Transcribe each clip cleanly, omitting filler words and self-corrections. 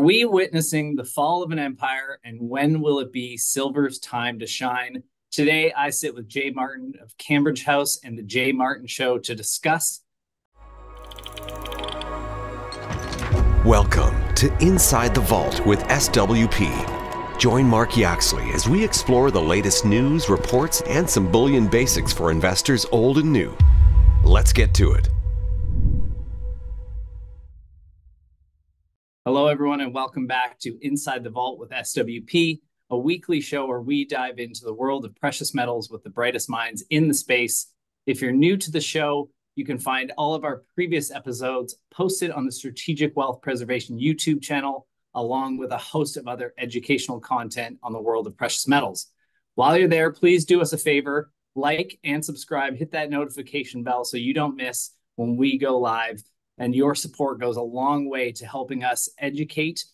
Are we witnessing the fall of an empire, and when will it be silver's time to shine? Today, I sit with Jay Martin of Cambridge House and the Jay Martin Show to discuss. Welcome to Inside the Vault with SWP. Join Mark Yaxley as we explore the latest news, reports, and some bullion basics for investors old and new. Let's get to it. Hello, everyone, and welcome back to Inside the Vault with SWP, a weekly show where we dive into the world of precious metals with the brightest minds in the space. If you're new to the show, you can find all of our previous episodes posted on the Strategic Wealth Preservation YouTube channel, along with a host of other educational content on the world of precious metals. While you're there, please do us a favor, like and subscribe, hit that notification bell so you don't miss when we go live. And your support goes a long way to helping us educate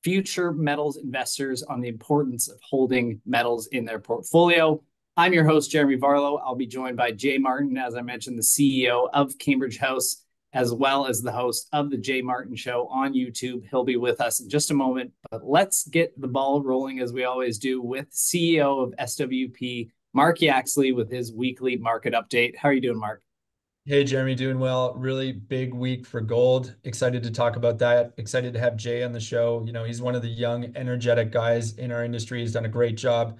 future metals investors on the importance of holding metals in their portfolio. I'm your host, Jeremy Varlow. I'll be joined by Jay Martin, as I mentioned, the CEO of Cambridge House, as well as the host of the Jay Martin Show on YouTube. He'll be with us in just a moment, but let's get the ball rolling as we always do with CEO of SWP, Mark Yaxley, with his weekly market update. How are you doing, Mark? Hey, Jeremy, doing well. Really big week for gold. Excited to talk about that. Excited to have Jay on the show. You know, he's one of the young, energetic guys in our industry. He's done a great job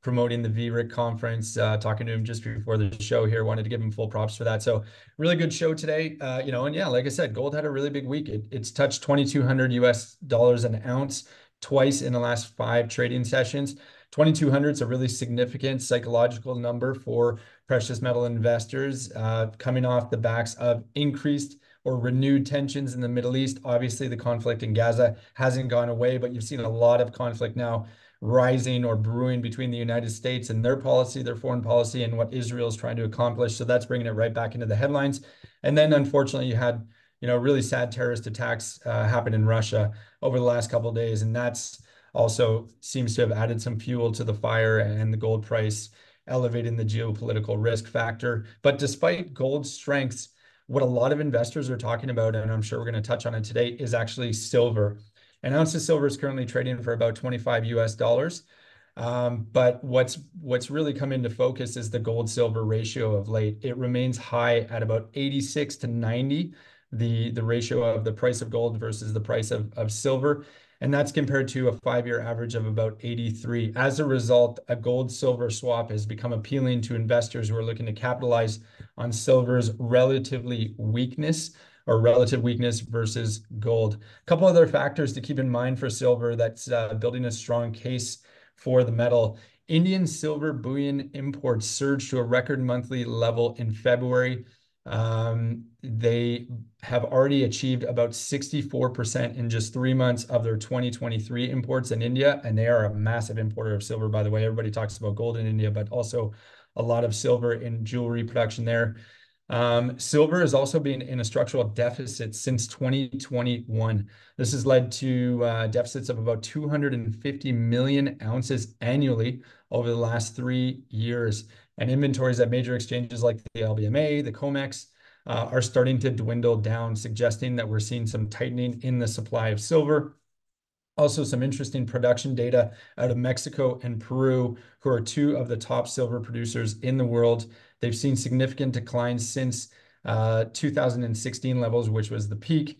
promoting the VRIC conference. Talking to him just before the show here. Wanted to give him full props for that. So really good show today. And yeah, like I said, gold had a really big week. It's touched 2,200 US dollars an ounce twice in the last 5 trading sessions. 2,200 is a really significant psychological number for precious metal investors, coming off the backs of increased or renewed tensions in the Middle East. Obviously, the conflict in Gaza hasn't gone away, but you've seen a lot of conflict now rising or brewing between the United States and their policy, their foreign policy, and what Israel is trying to accomplish. So that's bringing it right back into the headlines. And then, unfortunately, you had really sad terrorist attacks happen in Russia over the last couple of days, and that's also seems to have added some fuel to the fire and the gold price, elevating the geopolitical risk factor. But despite gold's strengths, what a lot of investors are talking about, and I'm sure we're going to touch on it today, is actually silver. An ounce of silver is currently trading for about 25 US dollars. But what's really come into focus is the gold silver ratio of late. It remains high at about 86 to 90, the ratio of the price of gold versus the price of silver. And that's compared to a 5-year average of about 83. As a result, a gold-silver swap has become appealing to investors who are looking to capitalize on silver's relative weakness versus gold. A couple other factors to keep in mind for silver that's building a strong case for the metal. Indian silver bullion imports surged to a record monthly level in February. They have already achieved about 64% in just 3 months of their 2023 imports in India, and they are a massive importer of silver, by the way. Everybody talks about gold in India, but also a lot of silver in jewelry production there. Silver has also been in a structural deficit since 2021. This has led to deficits of about 250 million ounces annually over the last 3 years. And inventories at major exchanges like the LBMA, the COMEX, are starting to dwindle down, suggesting that we're seeing some tightening in the supply of silver. Also, some interesting production data out of Mexico and Peru, who are 2 of the top silver producers in the world. They've seen significant declines since 2016 levels, which was the peak.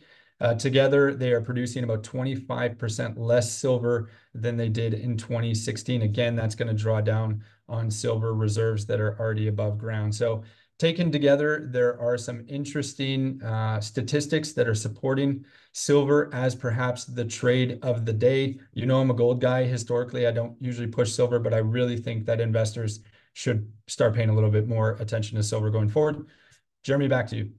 Together, they are producing about 25% less silver than they did in 2016. Again, that's going to draw down on silver reserves that are already above ground. So taken together, there are some interesting statistics that are supporting silver as perhaps the trade of the day. You know, I'm a gold guy. Historically, I don't usually push silver, but I really think that investors should start paying a little bit more attention to silver going forward. Jeremy, back to you.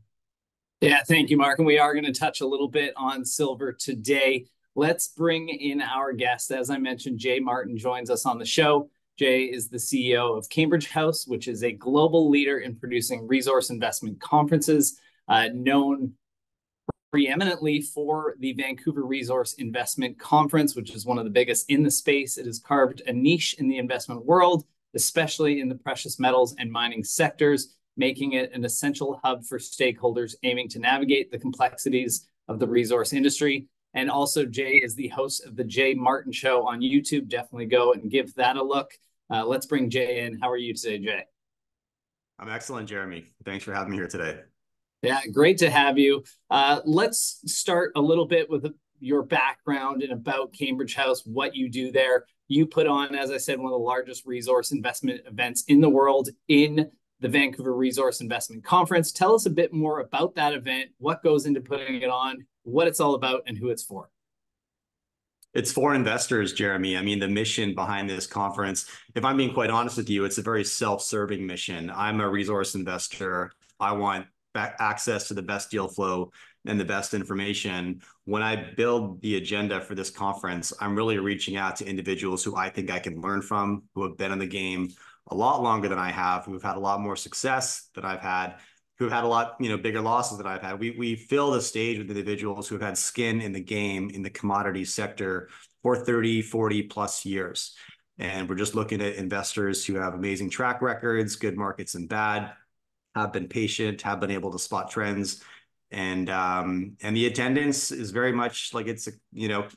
Yeah, thank you, Mark. And we are going to touch a little bit on silver today. Let's bring in our guest. As I mentioned, Jay Martin joins us on the show. Jay is the CEO of Cambridge House, which is a global leader in producing resource investment conferences, known preeminently for the Vancouver Resource Investment Conference, which is one of the biggest in the space. It has carved a niche in the investment world, especially in the precious metals and mining sectors, making it an essential hub for stakeholders aiming to navigate the complexities of the resource industry. And also, Jay is the host of the Jay Martin Show on YouTube. Definitely go and give that a look. Let's bring Jay in. How are you today, Jay? I'm excellent, Jeremy. Thanks for having me here today. Yeah, great to have you. Let's start a little bit with your background and about Cambridge House, what you do there. You put on, as I said, one of the largest resource investment events in the world in the Vancouver Resource Investment Conference. Tell us a bit more about that event, what goes into putting it on, what it's all about, and who it's for. It's for investors, Jeremy. I mean, the mission behind this conference, if I'm being quite honest with you, it's a very self-serving mission. I'm a resource investor. I want access to the best deal flow and the best information. When I build the agenda for this conference, I'm really reaching out to individuals who I think I can learn from, who have been in the game a lot longer than I have, who've had a lot more success than I've had, who've had a lot, bigger losses than I've had. We fill the stage with individuals who've had skin in the game in the commodity sector for 30, 40 plus years. And we're just looking at investors who have amazing track records, good markets and bad, have been patient, have been able to spot trends. And the attendance is very much like it's,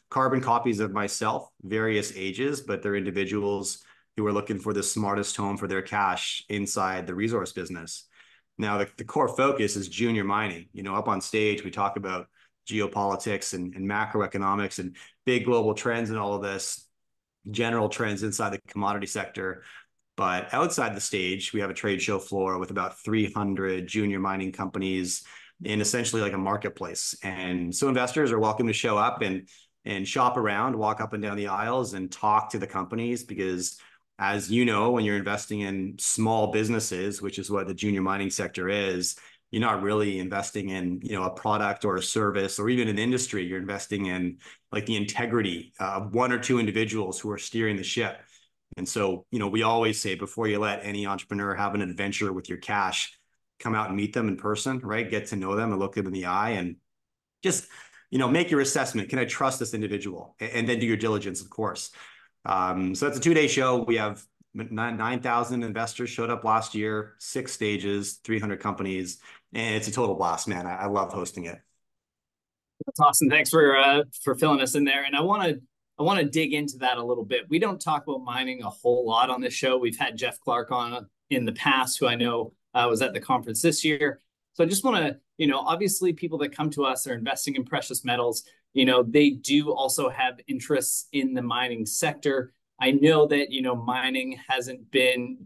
carbon copies of myself, various ages, but they're individuals who are looking for the smartest home for their cash inside the resource business. Now, the core focus is junior mining. Up on stage, we talk about geopolitics and macroeconomics and big global trends and all of this, general trends inside the commodity sector. But outside the stage, we have a trade show floor with about 300 junior mining companies in essentially like a marketplace. And so investors are welcome to show up and shop around, walk up and down the aisles and talk to the companies, because as you know, when you're investing in small businesses, which is what the junior mining sector is, you're not really investing in, a product or a service or even an industry. You're investing in like the integrity of one or two individuals who are steering the ship. And so, we always say before you let any entrepreneur have an adventure with your cash, come out and meet them in person, right? Get to know them and look them in the eye and just, make your assessment. Can I trust this individual? And then do your diligence, of course. So that's a 2-day show. We have 9,000 investors showed up last year, 6 stages, 300 companies, and it's a total blast, man. I love hosting it. That's awesome. Thanks for filling us in there. And I want to dig into that a little bit. We don't talk about mining a whole lot on this show. We've had Jeff Clark on in the past, who I know was at the conference this year. So I just want to, obviously people that come to us are investing in precious metals. They do also have interests in the mining sector. I know that, mining hasn't been,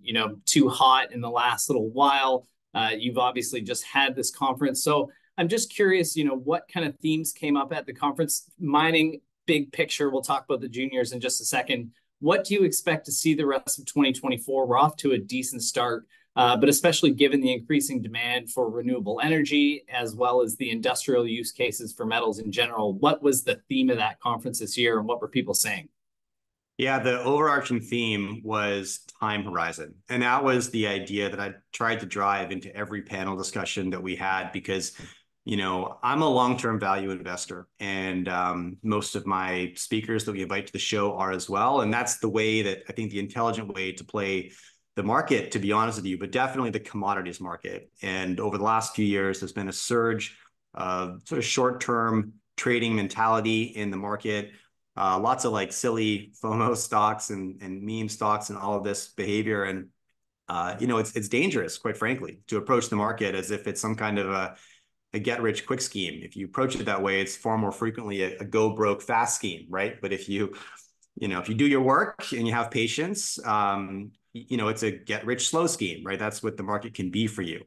too hot in the last little while. You've obviously just had this conference. So I'm just curious, what kind of themes came up at the conference? Mining, big picture. We'll talk about the juniors in just a second. What do you expect to see the rest of 2024? We're off to a decent start, but especially given the increasing demand for renewable energy, as well as the industrial use cases for metals in general. What was the theme of that conference this year, and what were people saying? Yeah, the overarching theme was time horizon. And that was the idea that I tried to drive into every panel discussion that we had, because, I'm a long-term value investor, and most of my speakers that we invite to the show are as well. And that's the way that I think the intelligent way to play the market, to be honest with you, but definitely the commodities market. And over the last few years, there's been a surge of sort of short-term trading mentality in the market. Lots of like silly FOMO stocks and meme stocks and all of this behavior. And, it's dangerous, quite frankly, to approach the market as if it's some kind of a get rich quick scheme. If you approach it that way, it's far more frequently a go broke fast scheme, right? But if you do your work and you have patience, it's a get rich slow scheme, right? That's what the market can be for you.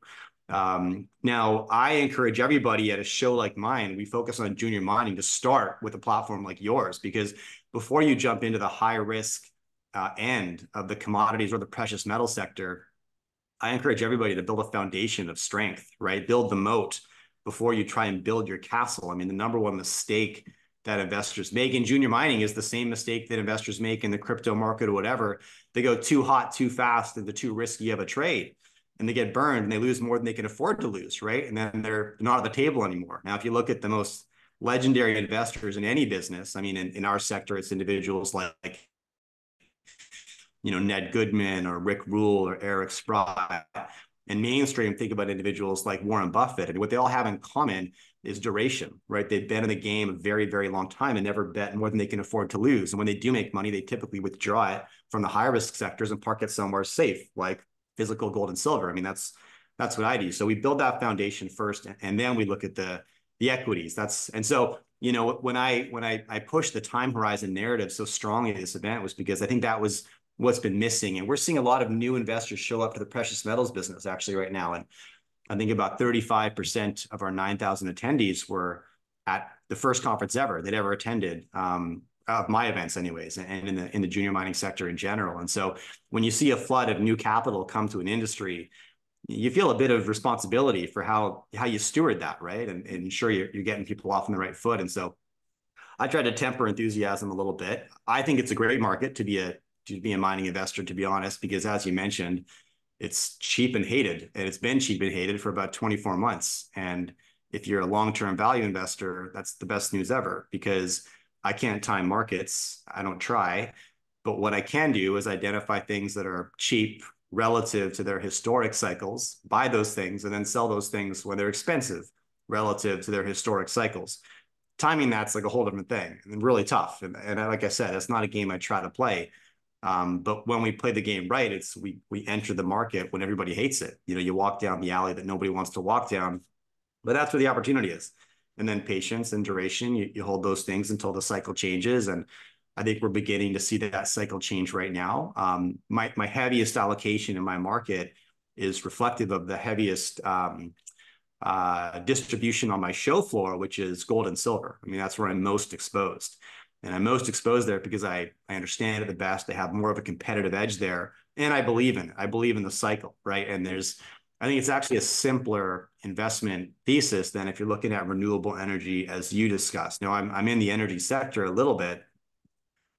Now, I encourage everybody at a show like mine, we focus on junior mining, to start with a platform like yours, because before you jump into the high risk end of the commodities or the precious metal sector, I encourage everybody to build a foundation of strength, right? Build the moat before you try and build your castle. I mean, the number one mistake that investors make in junior mining is the same mistake that investors make in the crypto market or whatever. They go too hot, too fast, into too risky of a trade, and they get burned and they lose more than they can afford to lose, right? And then they're not at the table anymore. Now, if you look at the most legendary investors in any business, I mean, in our sector, it's individuals like Ned Goodman or Rick Rule or Eric Sprott. And mainstream, think about individuals like Warren Buffett. And what they all have in common is duration, right? They've been in the game a very, very long time and never bet more than they can afford to lose. And when they do make money, they typically withdraw it from the high risk sectors and park it somewhere safe, like physical gold and silver. I mean, that's what I do. So we build that foundation first, and then we look at the equities. And so, you know, when I push the time horizon narrative so strongly at this event was because I think that was what's been missing. And we're seeing a lot of new investors show up to the precious metals business actually right now. And I think about 35% of our 9,000 attendees were at the first conference ever they'd ever attended, of my events anyways, and in the junior mining sector in general. And so when you see a flood of new capital come to an industry, you feel a bit of responsibility for how you steward that, right? And ensure you're getting people off on the right foot. And so I try to temper enthusiasm a little bit. I think it's a great market to be a mining investor, to be honest, because as you mentioned, it's cheap and hated, and it's been cheap and hated for about 24 months. And if you're a long-term value investor, that's the best news ever, because I can't time markets. I don't try. But what I can do is identify things that are cheap relative to their historic cycles, buy those things, and then sell those things when they're expensive relative to their historic cycles. Timing that's like a whole different thing and really tough. And like I said, it's not a game I try to play. But when we play the game right, it's we enter the market when everybody hates it. You know, you walk down the alley that nobody wants to walk down, but that's where the opportunity is. And then patience and duration, you hold those things until the cycle changes. And I think we're beginning to see that cycle change right now. My heaviest allocation in my market is reflective of the heaviest distribution on my show floor, which is gold and silver. I mean, that's where I'm most exposed. And I'm most exposed there because I understand it the best. I have more of a competitive edge there. And I believe in it. I believe in the cycle, right? And I think it's actually a simpler investment thesis than if you're looking at renewable energy, as you discussed. Now, I'm in the energy sector a little bit,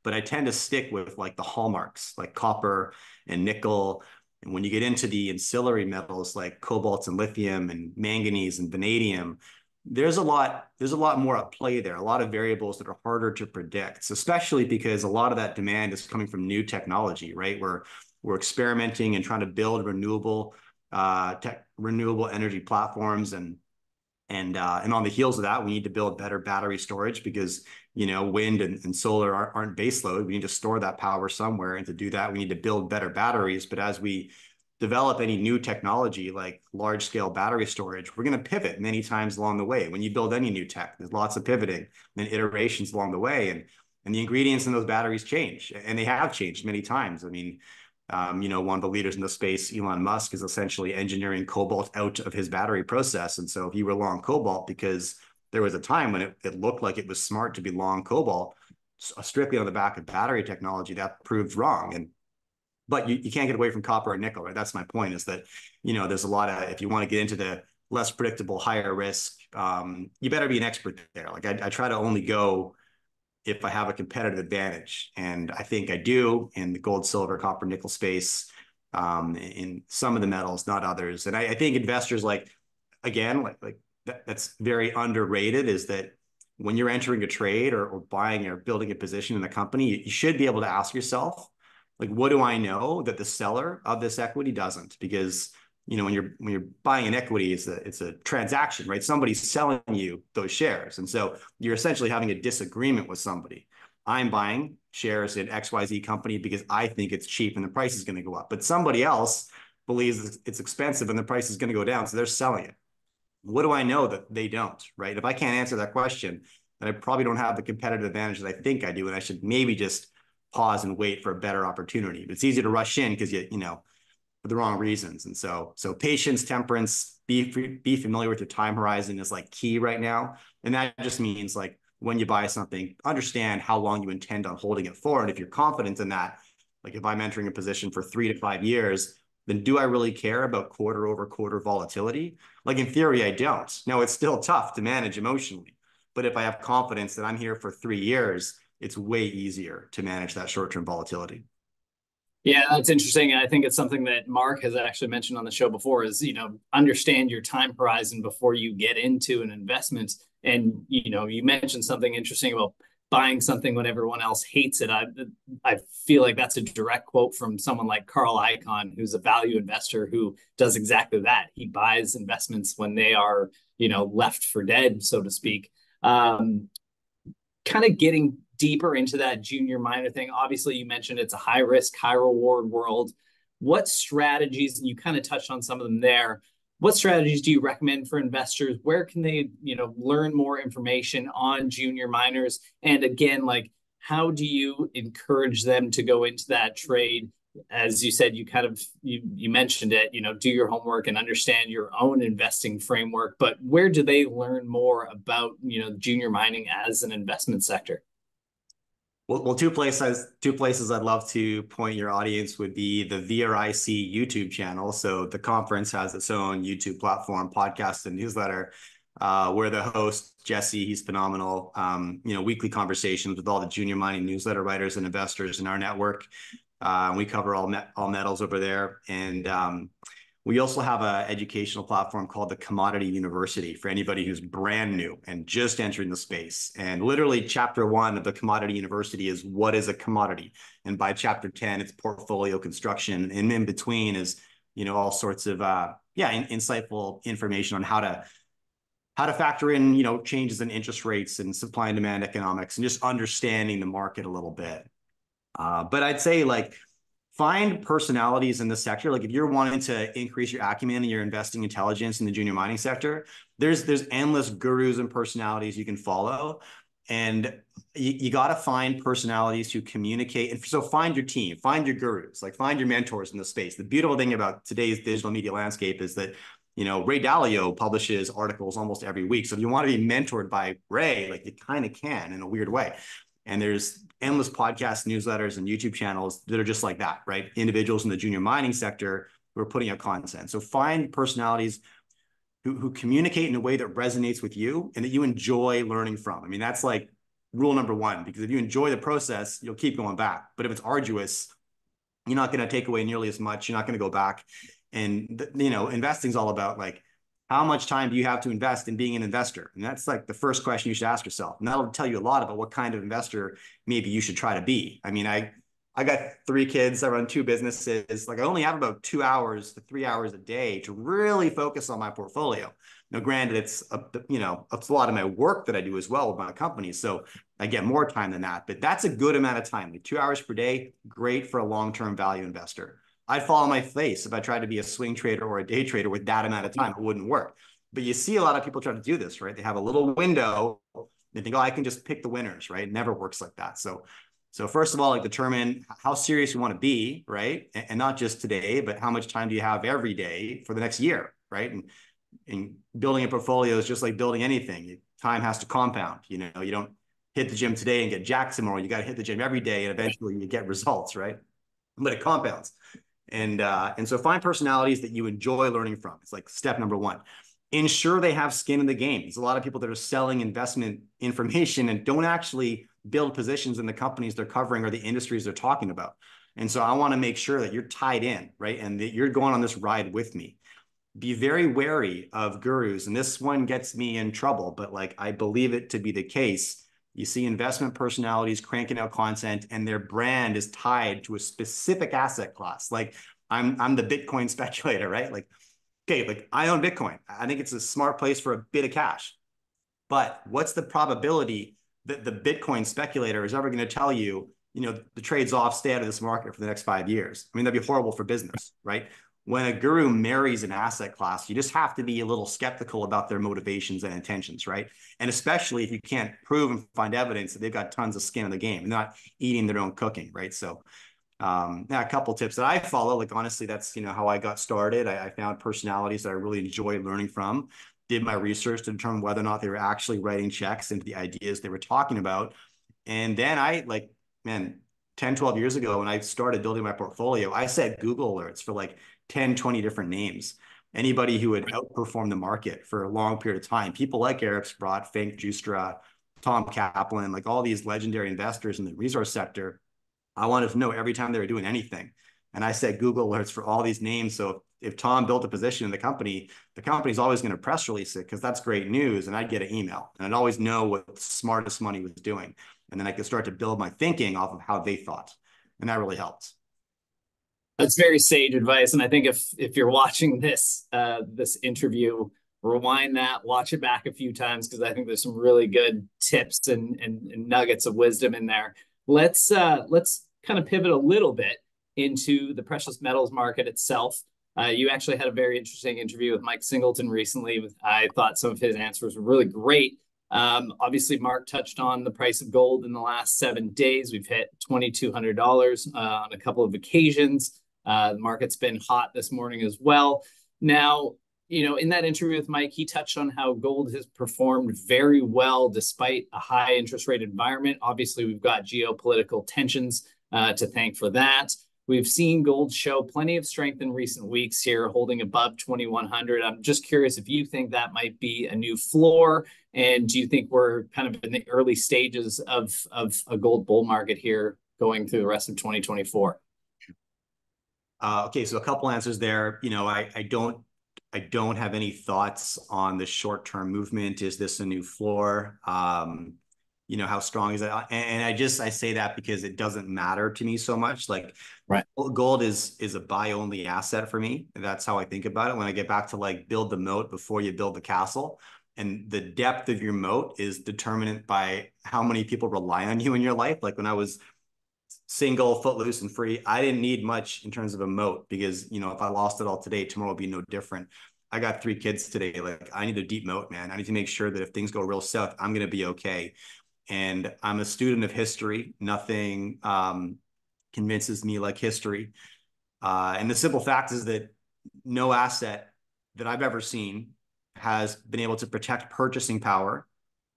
but I tend to stick with like the hallmarks, like copper and nickel. And when you get into the ancillary metals like cobalt and lithium and manganese and vanadium, there's a lot more at play there, a lot of variables that are harder to predict, especially because a lot of that demand is coming from new technology, right? We're experimenting and trying to build renewable energy platforms, and on the heels of that, we need to build better battery storage because, you know, wind and solar aren't base load. We need to store that power somewhere, and to do that, we need to build better batteries. But as we develop any new technology like large scale battery storage, we're going to pivot many times along the way. When you build any new tech, there's lots of pivoting and iterations along the way, and the ingredients in those batteries change, and they have changed many times. I mean, you know, one of the leaders in the space, Elon Musk, is essentially engineering cobalt out of his battery process. And so he were long cobalt because there was a time when it looked like it was smart to be long cobalt, strictly on the back of battery technology that proved wrong. But you can't get away from copper and nickel, right? That's my point, is that, you know, there's a lot of, if you want to get into the less predictable, higher risk, you better be an expert there. Like I try to only go if I have a competitive advantage. And I think I do in the gold, silver, copper, nickel space, in some of the metals, not others. And I think investors that's very underrated, is that when you're entering a trade or buying or building a position in a company, you should be able to ask yourself, like, what do I know that the seller of this equity doesn't? Because, you know, when you're buying an equity, it's a transaction, right? Somebody's selling you those shares. And so you're essentially having a disagreement with somebody. I'm buying shares in XYZ company because I think it's cheap and the price is going to go up. But somebody else believes it's expensive and the price is going to go down. So they're selling it. What do I know that they don't, right? If I can't answer that question, then I probably don't have the competitive advantage that I think I do. And I should maybe just pause and wait for a better opportunity. But it's easy to rush in because you know, for the wrong reasons. And so patience, temperance, be familiar with your time horizon is like key right now. And that just means, like, when you buy something, understand how long you intend on holding it for. And if you're confident in that, like if I'm entering a position for 3 to 5 years, then do I really care about quarter over quarter volatility? Like, in theory, I don't. Now, it's still tough to manage emotionally, but if I have confidence that I'm here for 3 years, it's way easier to manage that short-term volatility. Yeah, that's interesting. And I think it's something that Mark has actually mentioned on the show before, is, you know, understand your time horizon before you get into an investment. And, you know, you mentioned something interesting about buying something when everyone else hates it. I feel like that's a direct quote from someone like Carl Icahn, who's a value investor who does exactly that. He buys investments when they are, left for dead, so to speak. Kind of getting deeper into that junior miner thing. Obviously, you mentioned it's a high risk, high reward world. What strategies, and you kind of touched on some of them there, what strategies do you recommend for investors? Where can they, learn more information on junior miners? And again, like, how do you encourage them to go into that trade? As you said, you mentioned it, do your homework and understand your own investing framework. But where do they learn more about, junior mining as an investment sector? Well, two places I'd love to point your audience would be the VRIC YouTube channel. So the conference has its own YouTube platform, podcast, and newsletter, where the host, Jesse, he's phenomenal, weekly conversations with all the junior mining newsletter writers and investors in our network. We cover all metals over there. And we also have an educational platform called the Commodity University for anybody who's brand new and just entering the space. And literally chapter 1 of the Commodity University is what is a commodity. And by chapter 10, it's portfolio construction. And in between is, all sorts of, insightful information on how to factor in, changes in interest rates and supply and demand economics and just understanding the market a little bit. But I'd say find personalities in the sector. Like if you're wanting to increase your acumen and your investing intelligence in the junior mining sector, there's endless gurus and personalities you can follow. And you got to find personalities who communicate. And so find your team, find your gurus, find your mentors in the space. The beautiful thing about today's digital media landscape is that, Ray Dalio publishes articles almost every week. So if you want to be mentored by Ray, you kind of can in a weird way. And there's endless podcasts, newsletters, and YouTube channels that are just like that, right? Individuals in the junior mining sector who are putting out content. So find personalities who communicate in a way that resonates with you and that you enjoy learning from. I mean, that's rule number 1, because if you enjoy the process, you'll keep going back. But if it's arduous, you're not going to take away nearly as much. You're not going to go back. And, investing is all about how much time do you have to invest in being an investor? And that's the first question you should ask yourself. And that'll tell you a lot about what kind of investor maybe you should try to be. I mean, I got 3 kids. I run 2 businesses. I only have about 2 hours to 3 hours a day to really focus on my portfolio. Now, granted, it's a lot of my work that I do as well with my company. So I get more time than that, but that's a good amount of time. 2 hours per day, great for a long-term value investor. I'd fall on my face if I tried to be a swing trader or a day trader with that amount of time. It wouldn't work. But you see a lot of people try to do this, right? They have a little window. They think, I can just pick the winners, right? It never works like that. So first of all, determine how serious you want to be, right? And not just today, but how much time do you have every day for the next year, right? And building a portfolio is just like building anything. Time has to compound. You don't hit the gym today and get jacked tomorrow. You got to hit the gym every day, and eventually you get results, right? But it compounds. And so find personalities that you enjoy learning from. It's step number 1. Ensure they have skin in the game. There's a lot of people that are selling investment information and don't actually build positions in the companies they're covering or the industries they're talking about. And so I want to make sure that you're tied in, right? And that you're going on this ride with me. Be very wary of gurus. And this one gets me in trouble, but I believe it to be the case. You see investment personalities cranking out content and their brand is tied to a specific asset class. I'm the Bitcoin speculator, right? I own Bitcoin. I think it's a smart place for a bit of cash. But what's the probability that the Bitcoin speculator is ever going to tell you, the trade's off, stay out of this market for the next 5 years? I mean, that'd be horrible for business, right? When a guru marries an asset class, you just have to be a little skeptical about their motivations and intentions, right? And especially if you can't prove and find evidence that they've got tons of skin in the game and not eating their own cooking, right? So a couple tips that I follow, honestly, that's, how I got started. I found personalities that I really enjoy learning from, did my research to determine whether or not they were actually writing checks into the ideas they were talking about. And then 10, 12 years ago, when I started building my portfolio, I set Google alerts for 10, 20 different names. Anybody who would outperform the market for a long period of time. People like Eric Sprott, Fink Justra, Tom Kaplan, all these legendary investors in the resource sector. I wanted to know every time they were doing anything. And I set Google alerts for all these names. So if Tom built a position in the company's always going to press release it because that's great news. And I'd get an email and I'd always know what the smartest money was doing. And then I could start to build my thinking off of how they thought. And that really helped. That's very sage advice, and I think if you're watching this interview, rewind that, watch it back a few times, because I think there's some really good tips and nuggets of wisdom in there. Let's kind of pivot a little bit into the precious metals market itself. You actually had a very interesting interview with Mike Singleton recently. I thought some of his answers were really great. Obviously, Mark touched on the price of gold in the last 7 days. We've hit $2,200 on a couple of occasions. The market's been hot this morning as well. Now, in that interview with Mike, he touched on how gold has performed very well despite a high interest rate environment. Obviously, we've got geopolitical tensions to thank for that. We've seen gold show plenty of strength in recent weeks here, holding above 2,100. I'm just curious if you think that might be a new floor, and do you think we're kind of in the early stages of a gold bull market here going through the rest of 2024? Okay, so a couple answers there. I don't have any thoughts on the short-term movement. Is this a new floor? How strong is that? And I say that because it doesn't matter to me so much. Like, right, gold is a buy-only asset for me. That's how I think about it. When I get back to like build the moat before you build the castle, and the depth of your moat is determined by how many people rely on you in your life. Like when I was single, footloose, and free, I didn't need much in terms of a moat, because if I lost it all today, tomorrow will be no different. I got 3 kids today. Like, I need a deep moat, man. I need to make sure that if things go real south, I'm going to be okay. And I'm a student of history. Nothing convinces me like history. And the simple fact is that no asset that I've ever seen has been able to protect purchasing power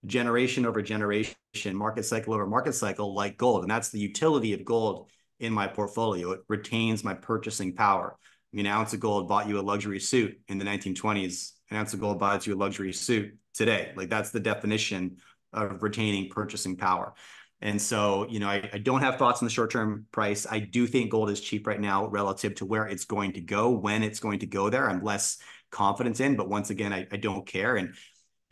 generation over generation, market cycle over market cycle, like gold. And that's the utility of gold in my portfolio. It retains my purchasing power. I mean, an ounce of gold bought you a luxury suit in the 1920s. An ounce of gold buys you a luxury suit today. Like, that's the definition of retaining purchasing power. And so, I don't have thoughts on the short-term price. I do think gold is cheap right now relative to where it's going to go. When it's going to go there, I'm less confident in. But once again, I don't care. And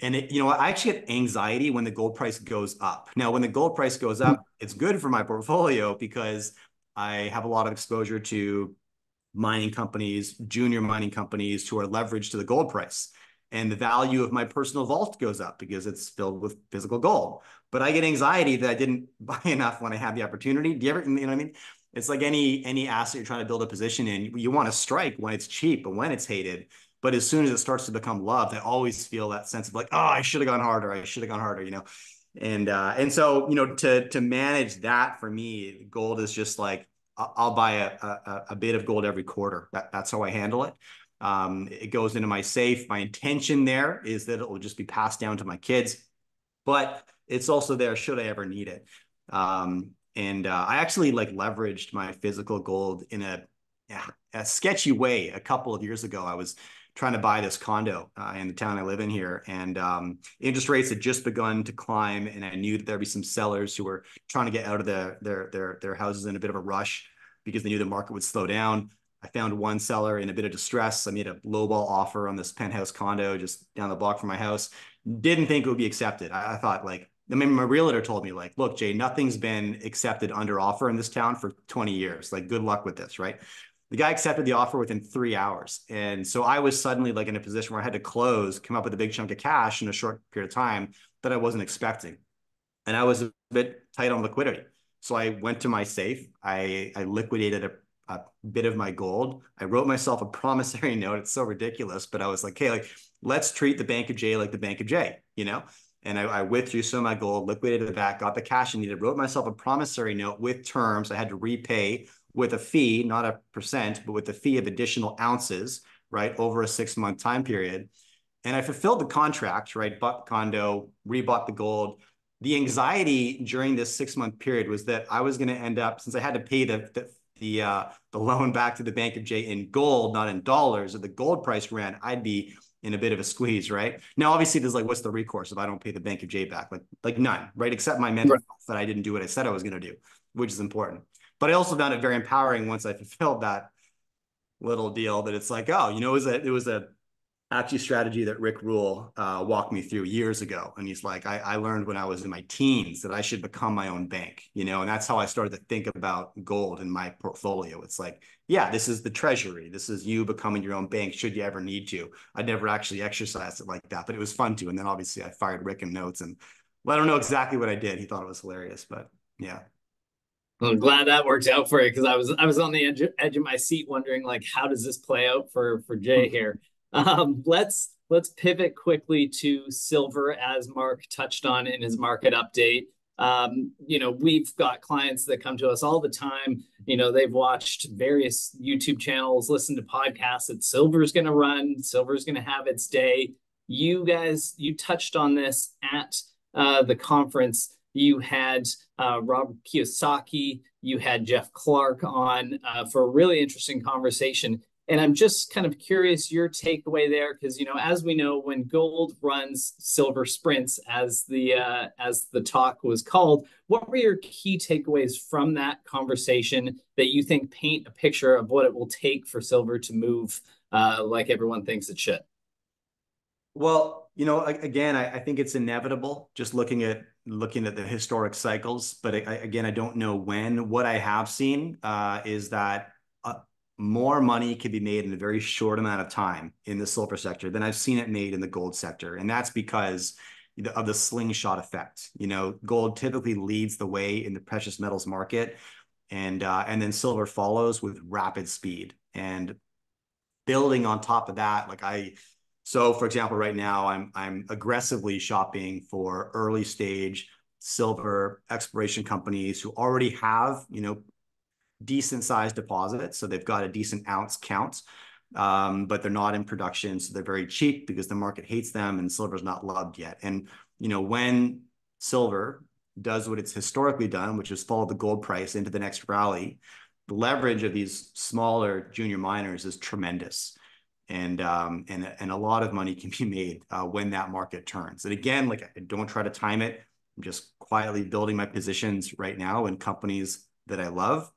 I actually get anxiety when the gold price goes up. Now, when the gold price goes up, it's good for my portfolio because I have a lot of exposure to mining companies, junior mining companies who are leveraged to the gold price. And the value of my personal vault goes up because it's filled with physical gold. But I get anxiety that I didn't buy enough when I had the opportunity. Do you ever, what I mean? It's like any asset you're trying to build a position in, you want to strike when it's cheap and when it's hated. But as soon as it starts to become loved, I always feel that sense of like, oh, I should have gone harder. I should have gone harder, And so, to manage that for me, gold is just like, I'll buy a bit of gold every quarter. That's how I handle it. It goes into my safe. My intention there is that it will just be passed down to my kids, but it's also there should I ever need it. I actually leveraged my physical gold in a sketchy way. A couple of years ago, I was trying to buy this condo in the town I live in here, and interest rates had just begun to climb, and I knew that there'd be some sellers who were trying to get out of their houses in a bit of a rush because they knew the market would slow down. I found one seller in a bit of distress. I made a lowball offer on this penthouse condo just down the block from my house. Didn't think it would be accepted. I thought my realtor told me look, Jay, nothing's been accepted under offer in this town for 20 years. Good luck with this, right? The guy accepted the offer within 3 hours. And so I was suddenly in a position where I had to come up with a big chunk of cash in a short period of time that I wasn't expecting. And I was a bit tight on liquidity. So I went to my safe. I liquidated a bit of my gold. I wrote myself a promissory note. It's so ridiculous, but I was like, hey, let's treat the Bank of J like the Bank of J, And I withdrew some of my gold, liquidated it back, got the cash I needed, wrote myself a promissory note with terms I had to repay with a fee, not a percent, but with the fee of additional ounces, right, over a 6-month time period. And I fulfilled the contract, right, bought the condo, rebought the gold. The anxiety during this 6-month period was that I was going to end up, since I had to pay the loan back to the Bank of J in gold, not in dollars, if the gold price ran, I'd be in a bit of a squeeze, right? Now, obviously, there's what's the recourse if I don't pay the Bank of J back? Like none, right? Except my mental health that I didn't do what I said I was going to do, which is important. But I also found it very empowering once I fulfilled that little deal that it's oh, it was a actually strategy that Rick Rule walked me through years ago. And he's like, I learned when I was in my teens that I should become my own bank, you know, and that's how I started to think about gold in my portfolio. It's like, yeah, this is the treasury. This is you becoming your own bank should you ever need to. I never actually exercised it like that, but it was fun to. And then obviously I fired Rick in notes and let him know exactly what I did. He thought it was hilarious, but yeah. Well, I'm glad that worked out for you because I was on the edge of my seat wondering like how does this play out for Jay here. Let's pivot quickly to silver as Mark touched on in his market update. We've got clients that come to us all the time. They've watched various YouTube channels, listened to podcasts that silver's going to run, silver's going to have its day. You guys, you touched on this at the conference. You had Robert Kiyosaki, you had Jeff Clark on for a really interesting conversation. And I'm just kind of curious your takeaway there, because as we know, when gold runs, silver sprints, as the talk was called. What were your key takeaways from that conversation that you think paint a picture of what it will take for silver to move like everyone thinks it should? Well, again, I think it's inevitable just looking at the historic cycles. But again, I don't know when. What I have seen is that more money can be made in a very short amount of time in the silver sector than I've seen it made in the gold sector. And that's because of the slingshot effect. Gold typically leads the way in the precious metals market, and then silver follows with rapid speed. And building on top of that, so for example, right now I'm aggressively shopping for early stage silver exploration companies who already have, decent sized deposits. So they've got a decent ounce count, but they're not in production. So they're very cheap because the market hates them and silver's not loved yet. And, when silver does what it's historically done, which is follow the gold price into the next rally, the leverage of these smaller junior miners is tremendous. And a lot of money can be made when that market turns. And again, I don't try to time it. I'm just quietly building my positions right now in companies that I love,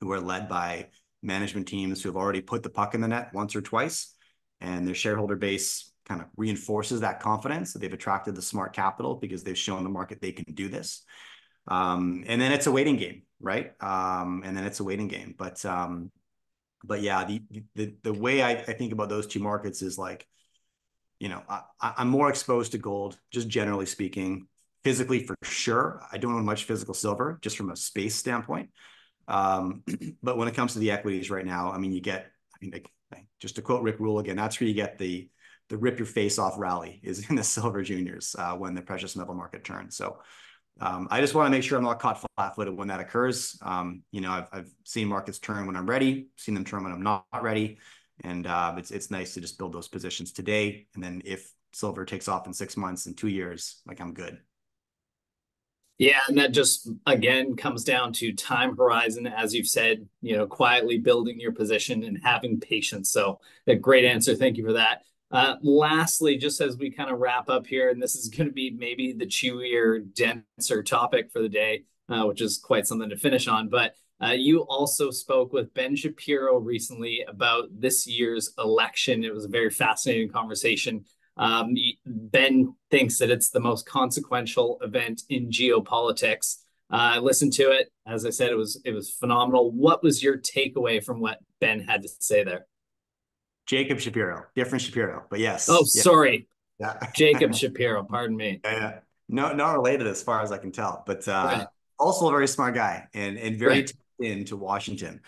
who are led by management teams who have already put the puck in the net once or twice, and their shareholder base kind of reinforces that confidence that they've attracted the smart capital because they've shown the market they can do this. And then it's a waiting game, right? But yeah, the way I think about those two markets is I'm more exposed to gold, just generally speaking, physically for sure. I don't own much physical silver, just from a space standpoint. But when it comes to the equities right now, just to quote Rick Rule again, that's where you get the rip your face off rally is in the silver juniors when the precious metal market turns. So I just want to make sure I'm not caught flat-footed when that occurs. I've seen markets turn when I'm ready, seen them turn when I'm not ready. And it's nice to just build those positions today. And then if silver takes off in 6 months and 2 years, I'm good. Yeah, and that just again comes down to time horizon, as you've said, quietly building your position and having patience. So a great answer. Thank you for that. Lastly, just as we kind of wrap up here, and this is going to be maybe the chewier, denser topic for the day, which is quite something to finish on. But you also spoke with Ben Shapiro recently about this year's election. It was a very fascinating conversation. Ben thinks that it's the most consequential event in geopolitics. I listened to it. As I said, it was phenomenal. What was your takeaway from what Ben had to say there? Jacob Shapiro, different Shapiro, but yes. Oh, sorry. Yeah. Jacob Shapiro, pardon me. Yeah. No, not related as far as I can tell, but right. Also a very smart guy and very tapped into Washington,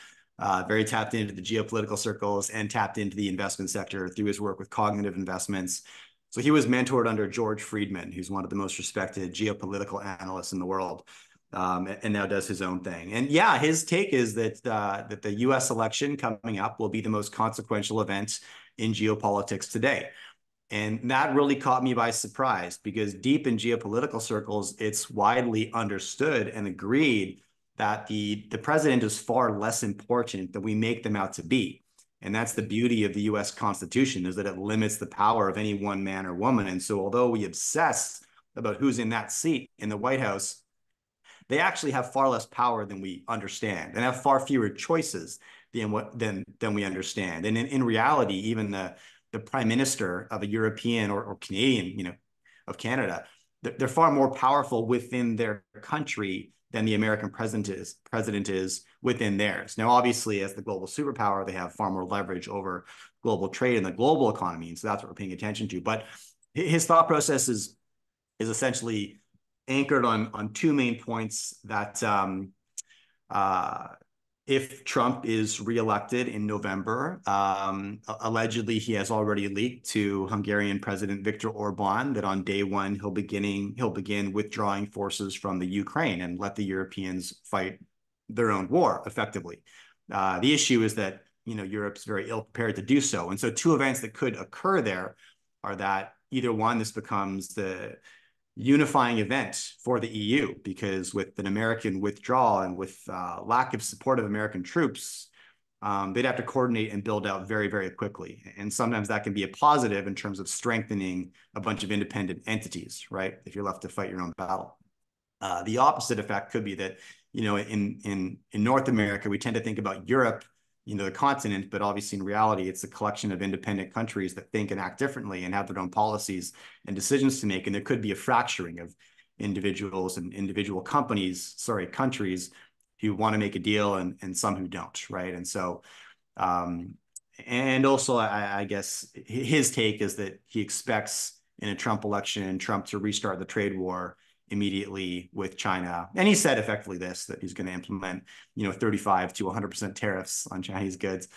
very tapped into the geopolitical circles and tapped into the investment sector through his work with cognitive investments. So he was mentored under George Friedman, who's one of the most respected geopolitical analysts in the world, and now does his own thing. And yeah, his take is that that the U.S. election coming up will be the most consequential event in geopolitics today. And that really caught me by surprise because deep in geopolitical circles, it's widely understood and agreed that the president is far less important than we make them out to be. And that's the beauty of the US Constitution, is that it limits the power of any one man or woman. And so although we obsess about who's in that seat in the White House, they actually have far less power than we understand and have far fewer choices than we understand. And in reality, even the prime minister of a European or Canadian, of Canada. They're far more powerful within their country than the American president is within theirs. Now, obviously, as the global superpower, they have far more leverage over global trade and the global economy. And so that's what we're paying attention to. But his thought process is essentially anchored on two main points that if Trump is reelected in November, allegedly he has already leaked to Hungarian President Viktor Orban that on day one he'll begin withdrawing forces from the Ukraine and let the Europeans fight their own war effectively. The issue is that Europe's very ill prepared to do so, and so two events that could occur there are that either one, this becomes the unifying event for the EU, because with an American withdrawal and with lack of support of American troops, they'd have to coordinate and build out very, very quickly. And sometimes that can be a positive in terms of strengthening a bunch of independent entities, right? If you're left to fight your own battle. The opposite effect could be that, in North America, we tend to think about Europe, the continent, but obviously in reality, it's a collection of independent countries that think and act differently and have their own policies and decisions to make. And there could be a fracturing of individuals and individual countries who want to make a deal and some who don't, right? And so, and also, I guess his take is that he expects in a Trump election, Trump to restart the trade war immediately with China. And he said effectively that he's going to implement, 35 to 100% tariffs on Chinese goods.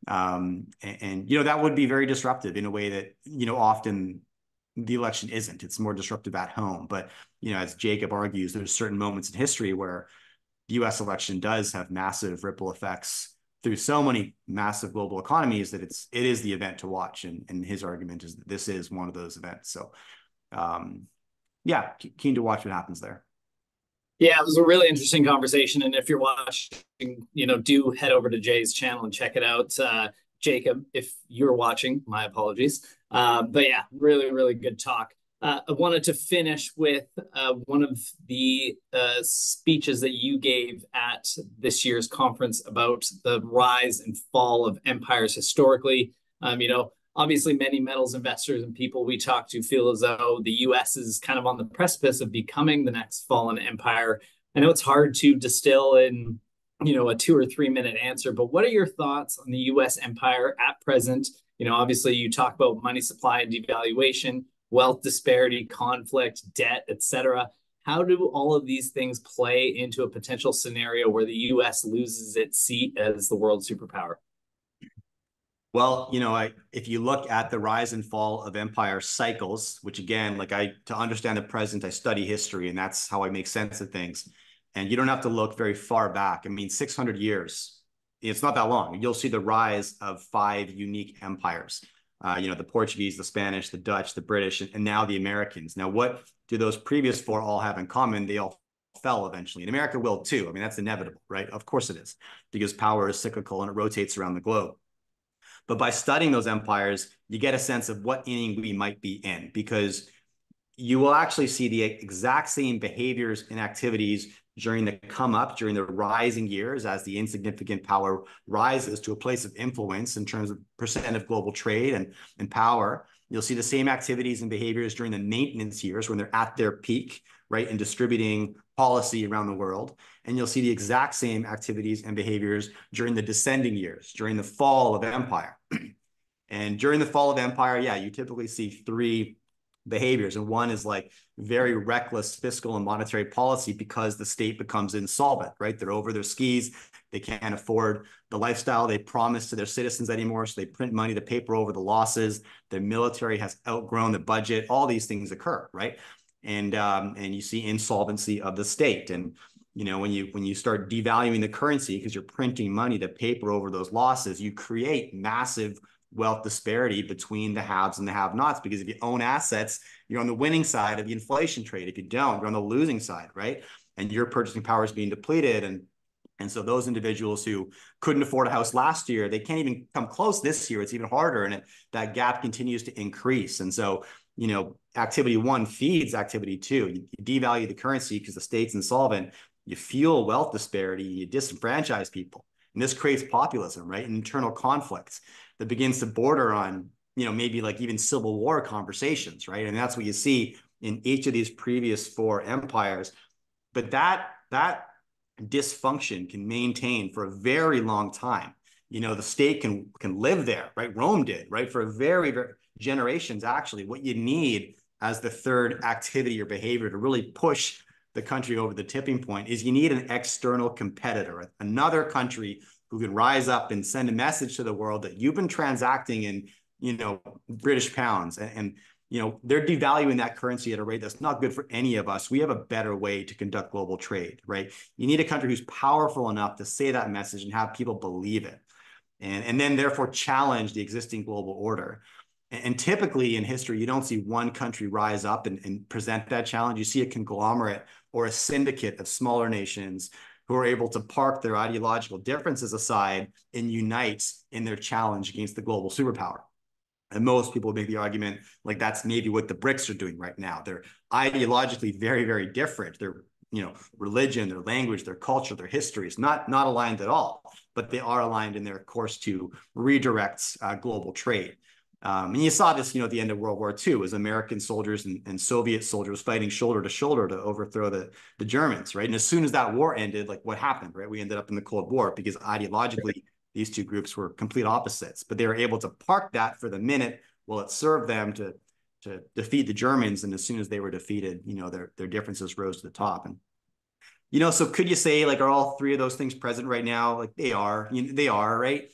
And that would be very disruptive in a way that, often the election isn't. It's more disruptive at home. But, as Jacob argues, there's certain moments in history where the US election does have massive ripple effects through so many massive global economies that it is the event to watch. And his argument is that this is one of those events. So, yeah, keen to watch what happens there. Yeah, it was a really interesting conversation. And if you're watching, do head over to Jay's channel and check it out. Jacob, if you're watching, my apologies. But yeah, really, really good talk. I wanted to finish with one of the speeches that you gave at this year's conference about the rise and fall of empires historically. Obviously, many metals investors and people we talk to feel as though the US is kind of on the precipice of becoming the next fallen empire. I know it's hard to distill in, a 2 or 3 minute answer, but what are your thoughts on the US empire at present? Obviously, you talk about money supply and devaluation, wealth disparity, conflict, debt, etc. How do all of these things play into a potential scenario where the US loses its seat as the world superpower? Well, if you look at the rise and fall of empire cycles, which again, to understand the present, I study history, and that's how I make sense of things. And you don't have to look very far back. 600 years, it's not that long. You'll see the rise of 5 unique empires. The Portuguese, the Spanish, the Dutch, the British, and now the Americans. Now, what do those previous 4 all have in common? They all fell eventually. And America will too. That's inevitable, right? Of course it is, because power is cyclical and it rotates around the globe. But by studying those empires, you get a sense of what inning we might be in, because you will actually see the exact same behaviors and activities during the rising years as the insignificant power rises to a place of influence in terms of percent of global trade and power. You'll see the same activities and behaviors during the maintenance years when they're at their peak, right, and distributing policy around the world. And you'll see the exact same activities and behaviors during the descending years, during the fall of empire. And during the fall of empire, yeah, you typically see 3 behaviors. And one is very reckless fiscal and monetary policy because the state becomes insolvent, right? They're over their skis. They can't afford the lifestyle they promised to their citizens anymore. So they print money to paper over the losses. The military has outgrown the budget. All these things occur, right? And you see insolvency of the state. And when you start devaluing the currency because you're printing money to paper over those losses, you create massive wealth disparity between the haves and the have-nots, because if you own assets, you're on the winning side of the inflation trade. If you don't, you're on the losing side, right? And your purchasing power is being depleted. And so those individuals who couldn't afford a house last year, they can't even come close this year. It's even harder. And that gap continues to increase. And so, activity 1 feeds activity 2. You devalue the currency because the state's insolvent. You fuel wealth disparity. You disenfranchise people. And this creates populism, right? And internal conflicts that begins to border on, maybe like even civil war conversations, right? And that's what you see in each of these previous four empires. But that dysfunction can maintain for a very long time. The state can live there, right? Rome did, right? For very, very generations, actually. What you need as the third activity or behavior to really push the country over the tipping point is you need an external competitor, another country who can rise up and send a message to the world that you've been transacting in, British pounds, and they're devaluing that currency at a rate that's not good for any of us. We have a better way to conduct global trade, right? You need a country who's powerful enough to say that message and have people believe it, and then therefore challenge the existing global order. And typically in history, you don't see one country rise up and present that challenge. You see a conglomerate or a syndicate of smaller nations who are able to park their ideological differences aside and unite in their challenge against the global superpower. And most people make the argument like that's maybe what the BRICS are doing right now. They're ideologically very, very different. Their religion, their language, their culture, their history is not aligned at all, but they are aligned in their course to redirect global trade. And you saw this, at the end of World War II, as American soldiers and Soviet soldiers fighting shoulder to shoulder to overthrow the Germans, right? And as soon as that war ended, like what happened, right? We ended up in the Cold War because ideologically, these two groups were complete opposites, but they were able to park that for the minute while it served them to defeat the Germans. And as soon as they were defeated, their differences rose to the top. And, so could you say, like, are all three of those things present right now? Like they are, they are, right?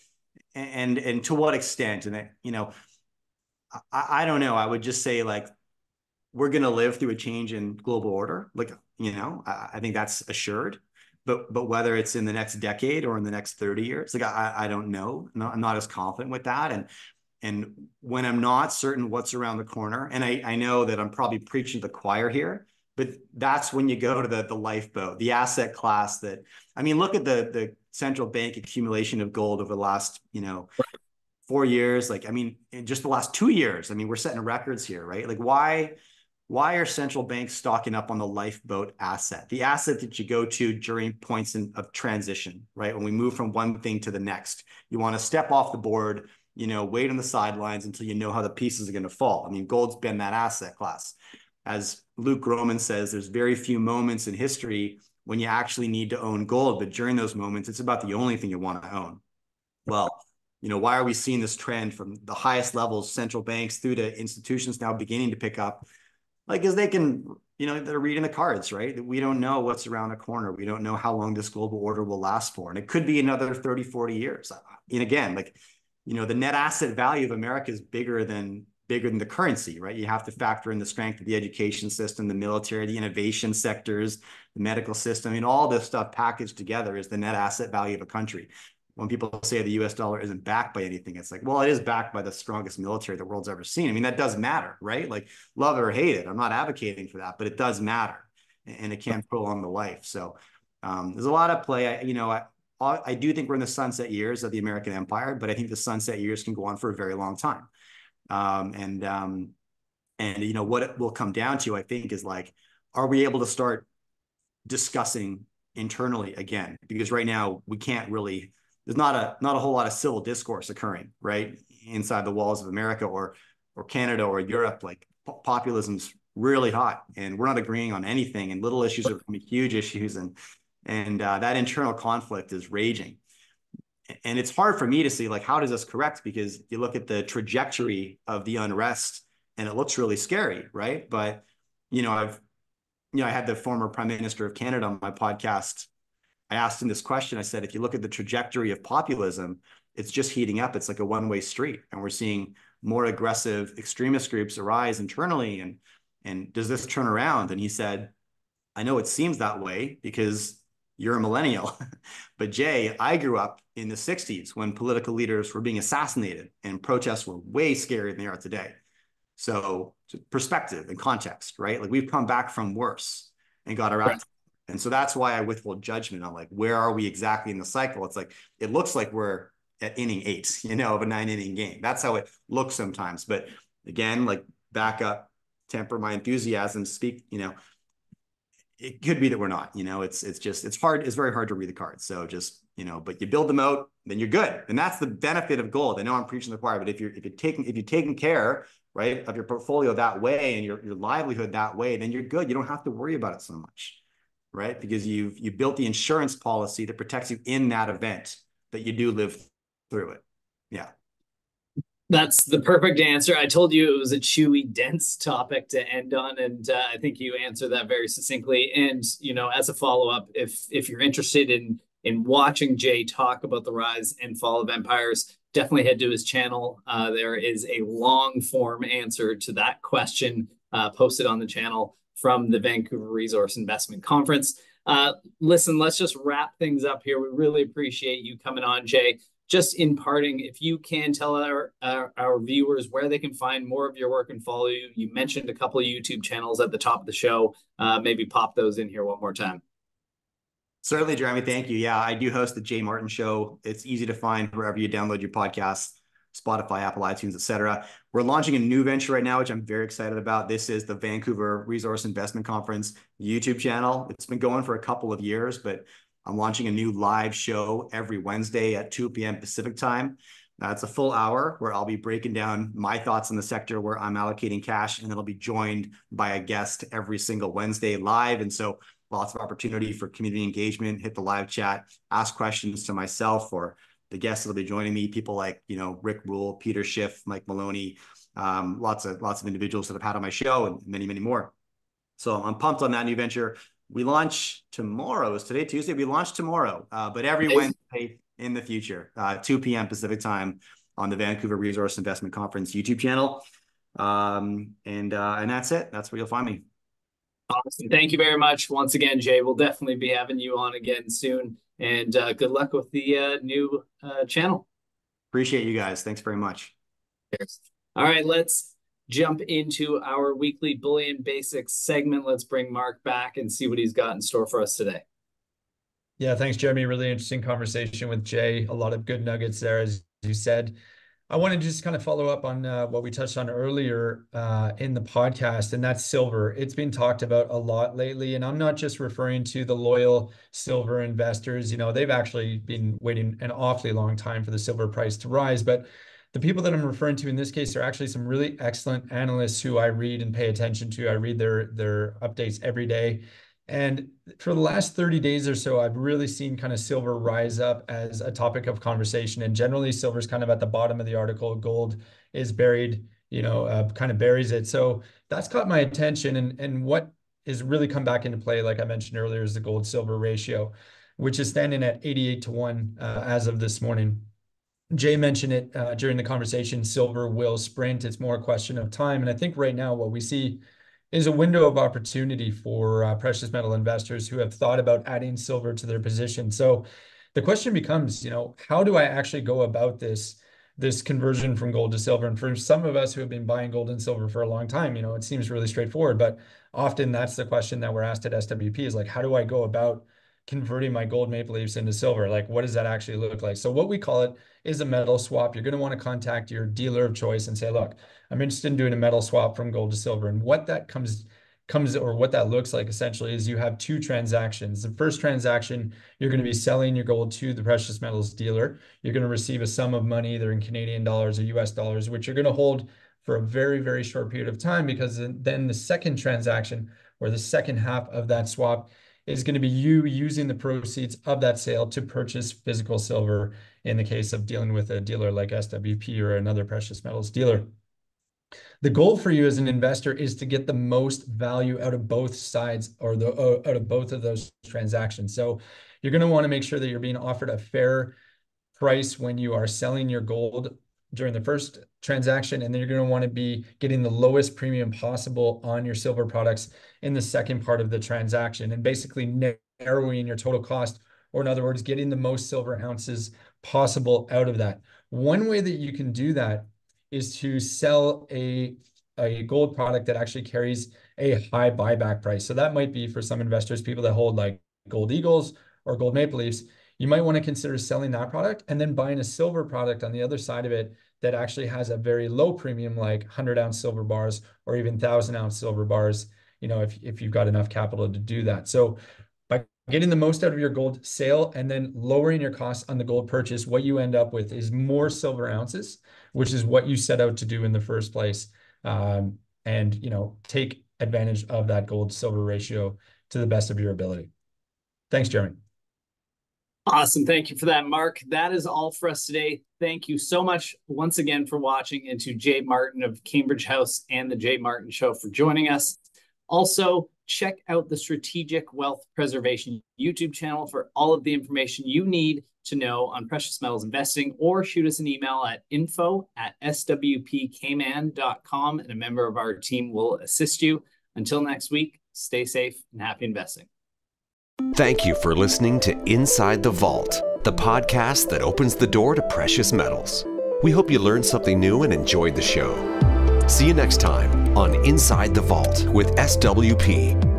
And to what extent? And, I don't know. I would just say, like, we're going to live through a change in global order. Like, I think that's assured. But whether it's in the next decade or in the next 30 years, like I don't know. I'm not as confident with that. And when I'm not certain what's around the corner, and I know that I'm probably preaching to the choir here, but that's when you go to the lifeboat, the asset class that, look at the central bank accumulation of gold over the last, 4 years. Like, in just the last 2 years, we're setting records here, right? Like why are central banks stocking up on the lifeboat asset, the asset that you go to during points of transition, right? When we move from one thing to the next, you want to step off the board, wait on the sidelines until you know how the pieces are going to fall. Gold's been that asset class. As Luke Gromen says, there's very few moments in history when you actually need to own gold, but during those moments, it's about the only thing you want to own. Well, why are we seeing this trend from the highest levels, central banks, through to institutions now beginning to pick up? Like, because they can, they're reading the cards, right? We don't know what's around the corner. We don't know how long this global order will last for. And it could be another 30, 40 years. And again, like, the net asset value of America is bigger than the currency, right? You have to factor in the strength of the education system, the military, the innovation sectors, the medical system. All this stuff packaged together is the net asset value of a country. When people say the US dollar isn't backed by anything, it's like, well, it is backed by the strongest military the world's ever seen. That does matter, right? Like, love it or hate it. I'm not advocating for that, but it does matter, and it can prolong the life. So there's a lot of play. I do think we're in the sunset years of the American empire, but I think the sunset years can go on for a very long time. And what it will come down to, I think, is like, are we able to start discussing internally again? Because right now we can't really. There's not a whole lot of civil discourse occurring, right, inside the walls of America or Canada or Europe. Like, populism's really hot, and we're not agreeing on anything, and little issues are becoming huge issues, and that internal conflict is raging. And it's hard for me to see, like, how does this correct? Because you look at the trajectory of the unrest, and it looks really scary, right? But I had the former Prime Minister of Canada on my podcast. I asked him this question. I said, if you look at the trajectory of populism, it's just heating up. It's like a one-way street. And we're seeing more aggressive extremist groups arise internally. And does this turn around? And he said, I know it seems that way because you're a millennial. But Jay, I grew up in the 60s when political leaders were being assassinated and protests were way scarier than they are today. So perspective and context, right? Like, we've come back from worse and got our act. And so that's why I withhold judgment on, like, where are we exactly in the cycle? It's like, it looks like we're at inning 8, of a 9-inning game. That's how it looks sometimes. But again, like, back up, temper my enthusiasm, speak, it could be that we're not. It's hard. It's very hard to read the cards. So just, but you build them out, then you're good. And that's the benefit of gold. I know I'm preaching to the choir, but if you're taking care, right, of your portfolio that way and your livelihood that way, then you're good. You don't have to worry about it so much, right? Because you built the insurance policy that protects you in that event that you do live through it. Yeah. That's the perfect answer. I told you it was a chewy, dense topic to end on, and I think you answered that very succinctly. And as a follow-up, if you're interested in watching Jay talk about the rise and fall of empires, definitely head to his channel. There is a long-form answer to that question posted on the channel from the Vancouver Resource Investment Conference. Listen, let's just wrap things up here. We really appreciate you coming on, Jay. Just in parting, if you can tell our viewers where they can find more of your work and follow you. You mentioned a couple of YouTube channels at the top of the show. Maybe pop those in here one more time. Certainly, Jeremy. Thank you. Yeah, I do host the Jay Martin Show. It's easy to find wherever you download your podcasts, Spotify, Apple, iTunes, etc. We're launching a new venture right now, which I'm very excited about. This is the Vancouver Resource Investment Conference YouTube channel. It's been going for a couple of years, but I'm launching a new live show every Wednesday at 2 p.m. Pacific time. It's a full hour where I'll be breaking down my thoughts in the sector where I'm allocating cash, and then I'll be joined by a guest every single Wednesday live. And so lots of opportunity for community engagement, hit the live chat, ask questions to myself or the guests that'll be joining me, people like, Rick Rule, Peter Schiff, Mike Maloney, lots of individuals that I've had on my show and many, many more. So I'm pumped on that new venture. We launch tomorrow. Is today Tuesday? We launch tomorrow, but every Wednesday in the future, 2 p.m. Pacific time on the Vancouver Resource Investment Conference YouTube channel. And that's it. That's where you'll find me. Awesome. Thank you very much. Once again, Jay, we'll definitely be having you on again soon. And good luck with the new channel. Appreciate you guys. Thanks very much. Cheers. All right, let's jump into our weekly Bullion Basics segment. Let's bring Mark back and see what he's got in store for us today. Yeah, thanks, Jeremy. Really interesting conversation with Jay. A lot of good nuggets there, as you said. I want to just kind of follow up on what we touched on earlier in the podcast, and that's silver. It's been talked about a lot lately, and I'm not just referring to the loyal silver investors. They've actually been waiting an awfully long time for the silver price to rise, but the people that I'm referring to in this case are actually some really excellent analysts who I read and pay attention to. I read their updates every day. And for the last 30 days or so, I've really seen kind of silver rise up as a topic of conversation. And generally, silver is kind of at the bottom of the article. Gold is buried, kind of buries it. So that's caught my attention. And what is really come back into play, like I mentioned earlier, is the gold silver ratio, which is standing at 88-1 as of this morning. Jay mentioned it during the conversation. Silver will sprint. It's more a question of time. And I think right now what we see is a window of opportunity for precious metal investors who have thought about adding silver to their position. So the question becomes, how do I actually go about this conversion from gold to silver? And for some of us who have been buying gold and silver for a long time, it seems really straightforward. But often that's the question that we're asked at SWP is like, how do I go about converting my gold maple leafs into silver? Like, what does that actually look like? So what we call it is a metal swap. You're going to want to contact your dealer of choice and say, look, I'm interested in doing a metal swap from gold to silver. And what that comes or what that looks like essentially is you have two transactions. The first transaction, you're going to be selling your gold to the precious metals dealer. You're going to receive a sum of money either in Canadian dollars or US dollars, which you're going to hold for a very, very short period of time, because then the second transaction or the second half of that swap is going to be you using the proceeds of that sale to purchase physical silver in the case of dealing with a dealer like SWP or another precious metals dealer. The goal for you as an investor is to get the most value out of both sides or out of both of those transactions. So you're going to want to make sure that you're being offered a fair price when you are selling your gold during the first transaction, and then you're going to want to be getting the lowest premium possible on your silver products in the second part of the transaction, and basically narrowing your total cost, or in other words, getting the most silver ounces possible out of that. One way that you can do that is to sell a gold product that actually carries a high buyback price. So that might be for some investors, people that hold like gold eagles or gold maple leafs. You might want to consider selling that product and then buying a silver product on the other side of it that actually has a very low premium, like 100-ounce silver bars or even 1,000-ounce silver bars, if you've got enough capital to do that. So by getting the most out of your gold sale and then lowering your costs on the gold purchase, what you end up with is more silver ounces, which is what you set out to do in the first place. And take advantage of that gold silver ratio to the best of your ability. Thanks, Jeremy. Awesome. Thank you for that, Mark. That is all for us today. Thank you so much once again for watching, and to Jay Martin of Cambridge House and the Jay Martin Show for joining us. Also, check out the Strategic Wealth Preservation YouTube channel for all of the information you need to know on precious metals investing, or shoot us an email at info@swpcayman.com, and a member of our team will assist you. Until next week, stay safe and happy investing. Thank you for listening to Inside the Vault, the podcast that opens the door to precious metals. We hope you learned something new and enjoyed the show. See you next time on Inside the Vault with SWP.